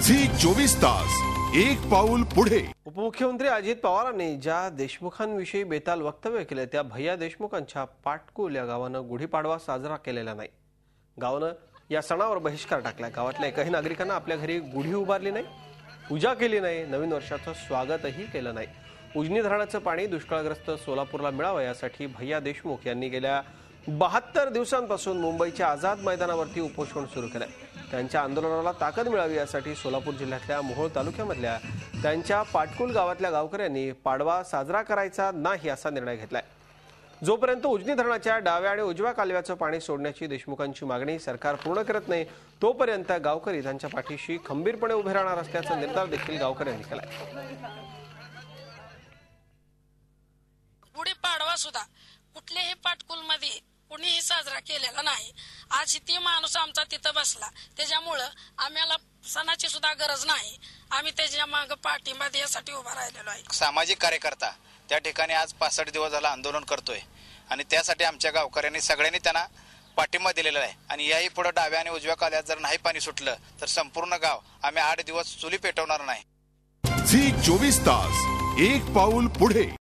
Zee 24 तास एक पाऊल पुढे। उपमुख्यमंत्री अजित पवारांनी ज्या देशमुखांविषयी बेताल वक्तव्य केले त्या भैया देशमुखांच्या पाटकुल या गावानं गुढीपाडवा साजरा केलेला नाही। गावानं या सणावर बहिष्कार टाकला। गावातल्या एकही नागरिकांना आपल्या घरी गुढी उभारली नाही, पूजा केली नाही, नवीन वर्षाचं स्वागतही केलं नाही। उजनी धरणाचं पाणी दुष्काळग्रस्त सोलापूरला मिळावं यासाठी भैया देशमुख यांनी गेल्या 72 दिवसांपासून मुंबईच्या आझाद मैदानावरती उपोषण सुरू केलंय। त्यांच्या आंदोलनाला ताकद मिळावी यासाठी सोलापूर जिल्ह्यातल्या मोहोळ तालुक्यामधल्या त्यांच्या पाटकुल गावातल्या गावकऱ्यांनी पाडवा साजरा करायचा नाही असा निर्णय घेतलाय। जोपर्यंत उजनी धरणाच्या डाव्या आणि उजव्या कालव्याचं पाणी सोडण्याची देशमुखांची मागणी सरकार पूर्ण करत नाही तोपर्यंत गावकरी त्यांच्या पाठीशी खंबीरपणे उभे राहणार असल्याचा निर्धार देखील गावकऱ्यांनी केलाय। गुढीपाडवा सुद्धा कुठल्याही पाटकुलमध्ये कुणीही साजरा केलेला नाही। आज ती माणूस आमचा तिथं बसला, त्याच्यामुळं आम्हाला सणाची सुद्धा गरज नाही। आम्ही त्याच्या मागे पाठिंबा देण्यासाठी उभा राहिलेलो आहे। सामाजिक कार्यकर्ता त्या ठिकाणी आज 65 दिवस झाला आंदोलन करतोय आणि त्यासाठी आमच्या गावकऱ्यांनी सगळ्यांनी त्यांना पाठिंबा दिलेला आहे। आणि याही पुढे डाव्या आणि उजव्या कालव्यात जर नाही पाणी सुटलं तर संपूर्ण गाव आम्ही 8 दिवस चुली पेटवणार नाही। झी 24 तास एक पाऊल पुढे।